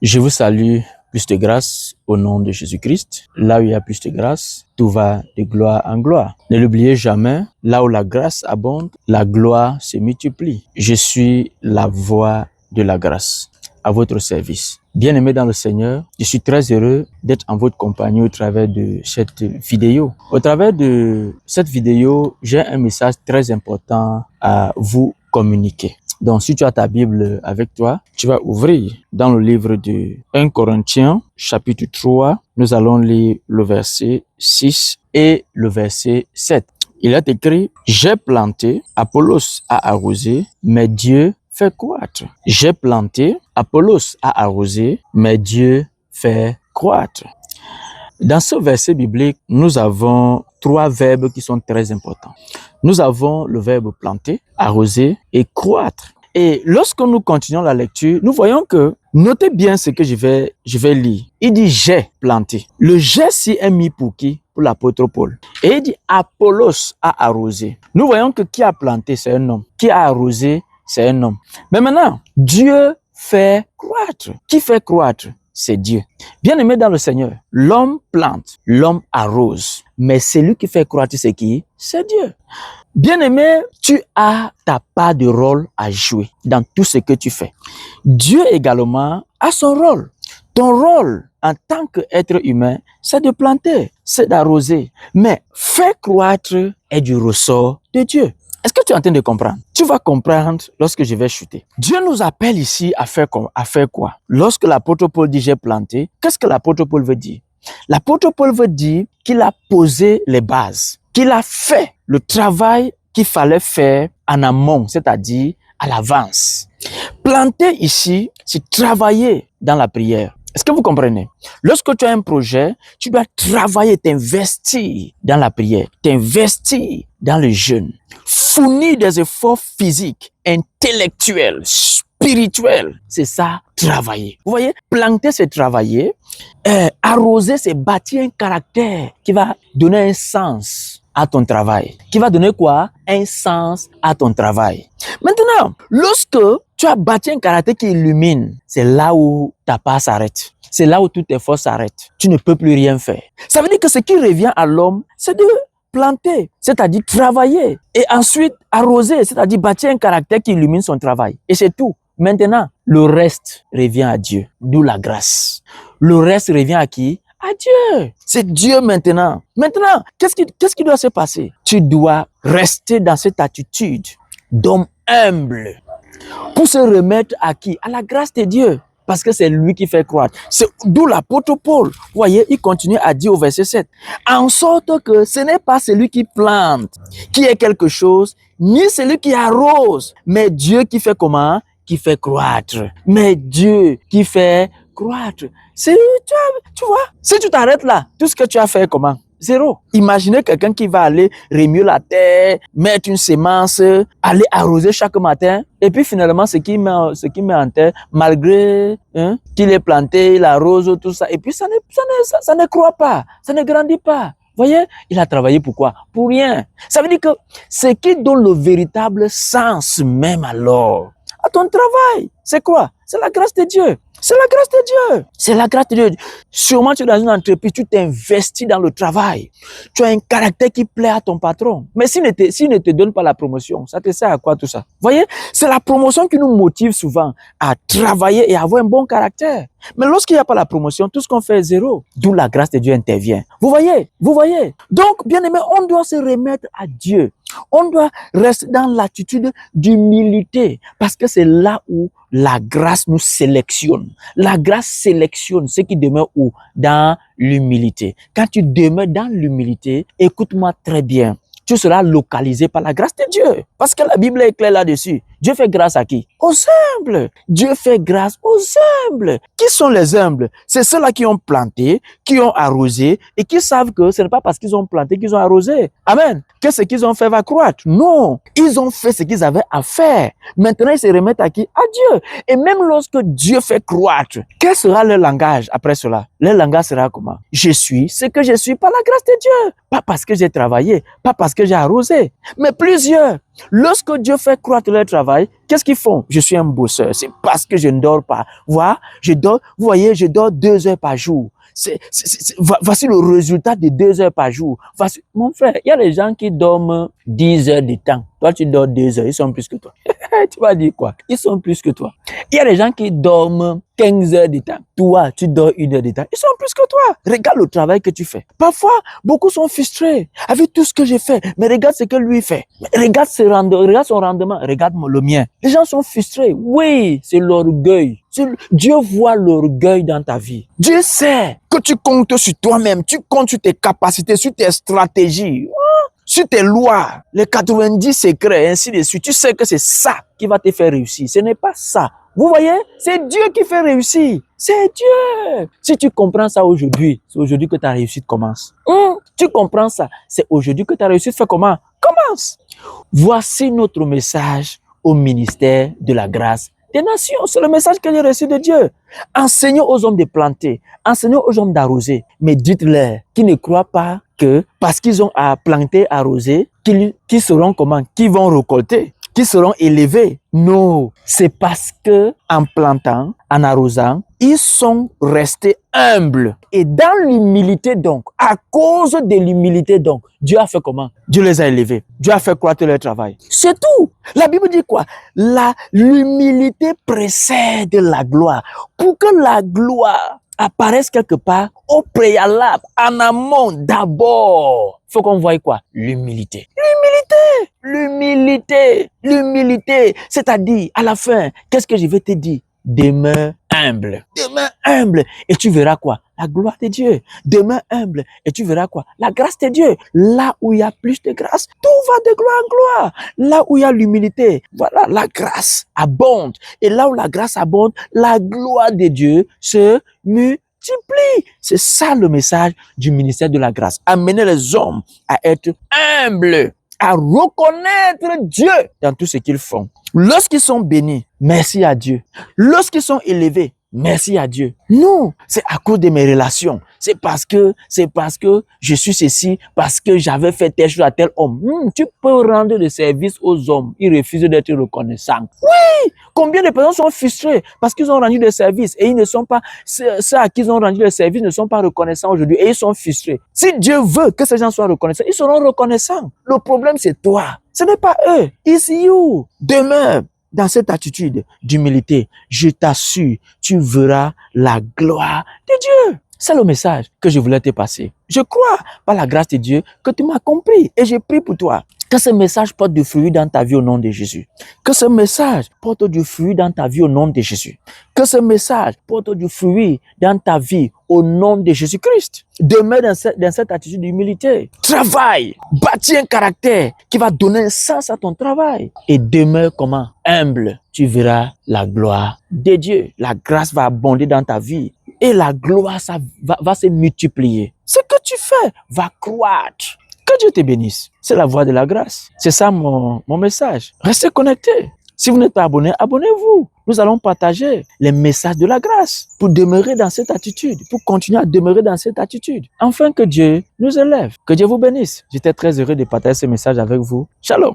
Je vous salue, plus de grâce au nom de Jésus-Christ. Là où il y a plus de grâce, tout va de gloire en gloire. Ne l'oubliez jamais, là où la grâce abonde, la gloire se multiplie. Je suis la voix de la grâce à votre service. Bien-aimés dans le Seigneur, je suis très heureux d'être en votre compagnie au travers de cette vidéo. Au travers de cette vidéo, j'ai un message très important à vous communiquer. Donc, si tu as ta Bible avec toi, tu vas ouvrir dans le livre de 1 Corinthiens, chapitre 3. Nous allons lire le verset 6 et le verset 7. Il est écrit, « J'ai planté, Apollos a arrosé, mais Dieu fait croître. J'ai planté, Apollos a arrosé, mais Dieu fait croître. » Dans ce verset biblique, nous avons trois verbes qui sont très importants. Nous avons le verbe planter, arroser et croître. Et lorsque nous continuons la lecture, nous voyons que, notez bien ce que je vais lire. Il dit « j'ai planté ». Le « j'ai » ci est mis pour qui? Pour l'apôtre Paul. Et il dit « Apollos a arrosé ». Nous voyons que qui a planté, c'est un homme. Qui a arrosé, c'est un homme. Mais maintenant, Dieu fait croître. Qui fait croître? C'est Dieu. Bien-aimé dans le Seigneur, l'homme plante, l'homme arrose. Mais celui qui fait croître, c'est qui? C'est Dieu. Bien-aimé, tu as ta part de rôle à jouer dans tout ce que tu fais. Dieu également a son rôle. Ton rôle en tant qu'être humain, c'est de planter, c'est d'arroser. Mais faire croître est du ressort de Dieu. Est-ce que tu es en train de comprendre? Tu vas comprendre lorsque je vais chuter. Dieu nous appelle ici à faire quoi? Lorsque l'apôtre Paul dit « j'ai planté », qu'est-ce que l'apôtre Paul veut dire? L'apôtre Paul veut dire qu'il a posé les bases, qu'il a fait le travail qu'il fallait faire en amont, c'est-à-dire à l'avance. Planter ici, c'est travailler dans la prière. Est-ce que vous comprenez? Lorsque tu as un projet, tu dois travailler, t'investir dans la prière, t'investir dans le jeûne, fournir des efforts physiques, intellectuels, spirituels. C'est ça, travailler. Vous voyez, planter, c'est travailler. Arroser, c'est bâtir un caractère qui va donner un sens à ton travail. Qui va donner quoi? Un sens à ton travail. Maintenant, lorsque tu as bâti un caractère qui illumine, c'est là où ta part s'arrête. C'est là où tout effort s'arrête. Tu ne peux plus rien faire. Ça veut dire que ce qui revient à l'homme, c'est de planter, c'est-à-dire travailler. Et ensuite, arroser, c'est-à-dire bâtir un caractère qui illumine son travail. Et c'est tout. Maintenant, le reste revient à Dieu. D'où la grâce. Le reste revient à qui? À Dieu. C'est Dieu maintenant. Maintenant, qu'est-ce qui doit se passer? Tu dois rester dans cette attitude d'homme humble pour se remettre à qui? À la grâce de Dieu. Parce que c'est lui qui fait croître. C'est d'où l'apôtre Paul. Vous voyez, il continue à dire au verset 7. En sorte que ce n'est pas celui qui plante qui est quelque chose, ni celui qui arrose, mais Dieu qui fait comment? Qui fait croître. Mais Dieu qui fait croître. Tu vois, si tu t'arrêtes là, tout ce que tu as fait comment? Zéro. Imaginez quelqu'un qui va aller remuer la terre, mettre une semence, aller arroser chaque matin, et puis finalement, ce qu'il met en terre, malgré qu'il est planté, il arrose, tout ça, et puis ça ne croît pas, ça ne grandit pas. Voyez, il a travaillé pour quoi? Pour rien. Ça veut dire que ce qui donne le véritable sens même alors à ton travail, c'est quoi? C'est la grâce de Dieu. C'est la grâce de Dieu. C'est la grâce de Dieu. Sûrement, tu es dans une entreprise, tu t'investis dans le travail. Tu as un caractère qui plaît à ton patron. Mais s'il ne te donne pas la promotion, ça te sert à quoi tout ça? Voyez, c'est la promotion qui nous motive souvent à travailler et à avoir un bon caractère. Mais lorsqu'il n'y a pas la promotion, tout ce qu'on fait est zéro. D'où la grâce de Dieu intervient. Vous voyez? Vous voyez? Donc, bien aimé, on doit se remettre à Dieu. On doit rester dans l'attitude d'humilité parce que c'est là où la grâce nous sélectionne. La grâce sélectionne ce qui demeure où? Dans l'humilité. Quand tu demeures dans l'humilité, écoute-moi très bien, tu seras localisé par la grâce de Dieu. Parce que la Bible est claire là-dessus. Dieu fait grâce à qui? Aux humbles. Dieu fait grâce aux humbles. Qui sont les humbles? C'est ceux-là qui ont planté, qui ont arrosé et qui savent que ce n'est pas parce qu'ils ont planté qu'ils ont arrosé. Amen. Que ce qu'ils ont fait va croître. Non. Ils ont fait ce qu'ils avaient à faire. Maintenant, ils se remettent à qui? À Dieu. Et même lorsque Dieu fait croître, quel sera leur langage après cela? Leur langage sera comment? Je suis ce que je suis par la grâce de Dieu. Pas parce que j'ai travaillé, pas parce que j'ai arrosé, mais plusieurs. Lorsque Dieu fait croître leur travail, qu'est-ce qu'ils font? Je suis un bosseur. C'est parce que je ne dors pas. Voilà, vous voyez, je dors 2 heures par jour. Voici le résultat de 2 heures par jour. Voici, mon frère, il y a des gens qui dorment 10 heures de temps. Toi, tu dors 2 heures, ils sont plus que toi. Tu vas dire quoi? Ils sont plus que toi. Il y a des gens qui dorment 15 heures de temps. Toi, tu dors 1 heure de temps. Ils sont plus que toi. Regarde le travail que tu fais. Parfois, beaucoup sont frustrés avec tout ce que j'ai fait. Mais regarde ce que lui fait. Regarde son rendement. Regarde le mien. Les gens sont frustrés. Oui, c'est l'orgueil. Dieu voit l'orgueil dans ta vie. Dieu sait que tu comptes sur toi-même. Tu comptes sur tes capacités, sur tes stratégies, sur tes lois, les 90 secrets, ainsi de suite. Tu sais que c'est ça qui va te faire réussir. Ce n'est pas ça. Vous voyez, c'est Dieu qui fait réussir. C'est Dieu. Si tu comprends ça aujourd'hui, c'est aujourd'hui que ta réussite commence. Tu comprends ça, c'est aujourd'hui que ta réussite fait comment? Commence. Voici notre message au ministère de la grâce des nations. C'est le message que j'ai reçu de Dieu. Enseignons aux hommes de planter, enseignons aux hommes d'arroser. Mais dites-leur qu'ils ne croient pas que parce qu'ils ont à planter, arroser, qu'ils seront comment? Qu'ils vont récolter, qu'ils seront élevés. Non, c'est parce que en plantant, en arrosant, ils sont restés humbles. Et dans l'humilité donc, à cause de l'humilité donc, Dieu a fait comment? Dieu les a élevés. Dieu a fait croître leur travail. C'est tout. La Bible dit quoi? L'humilité précède la gloire. Pour que la gloire apparaisse quelque part, au préalable, en amont, d'abord, il faut qu'on voie quoi? L'humilité. L'humilité. C'est-à-dire, à la fin, qu'est-ce que je vais te dire? Demeure humble. Demeure humble. Et tu verras quoi? La gloire de Dieu. Demeure humble. Et tu verras quoi? La grâce de Dieu. Là où il y a plus de grâce, tout va de gloire en gloire. Là où il y a l'humilité, voilà, la grâce abonde. Et là où la grâce abonde, la gloire de Dieu se multiplie. C'est ça le message du ministère de la grâce. Amener les hommes à être humbles, à reconnaître Dieu dans tout ce qu'ils font. Lorsqu'ils sont bénis, merci à Dieu. Lorsqu'ils sont élevés, merci à Dieu. Non, c'est à cause de mes relations. C'est parce que je suis ceci, parce que j'avais fait telle chose à tel homme. Tu peux rendre des services aux hommes. Ils refusent d'être reconnaissants. Oui, combien de personnes sont frustrées parce qu'ils ont rendu des services et ils ne sont pas, ceux à qui ils ont rendu des services ne sont pas reconnaissants aujourd'hui et ils sont frustrés. Si Dieu veut que ces gens soient reconnaissants, ils seront reconnaissants. Le problème, c'est toi. Ce n'est pas eux. It's you. Demeure dans cette attitude d'humilité. Je t'assure, tu verras la gloire de Dieu. C'est le message que je voulais te passer. Je crois par la grâce de Dieu que tu m'as compris et j'ai prie pour toi. Que ce message porte du fruit dans ta vie au nom de Jésus. Que ce message porte du fruit dans ta vie au nom de Jésus. Que ce message porte du fruit dans ta vie au nom de Jésus-Christ. Demeure dans cette attitude d'humilité. Travaille. Bâtis un caractère qui va donner un sens à ton travail. Et demeure comment? Humble. Tu verras la gloire de Dieu. La grâce va abonder dans ta vie. Et la gloire ça va se multiplier. Ce que tu fais va croître. Que Dieu te bénisse. C'est la voie de la grâce. C'est ça mon message. Restez connectés. Si vous n'êtes pas abonné, abonnez-vous. Nous allons partager les messages de la grâce pour demeurer dans cette attitude, pour continuer à demeurer dans cette attitude. Enfin que Dieu nous élève. Que Dieu vous bénisse. J'étais très heureux de partager ce message avec vous. Shalom.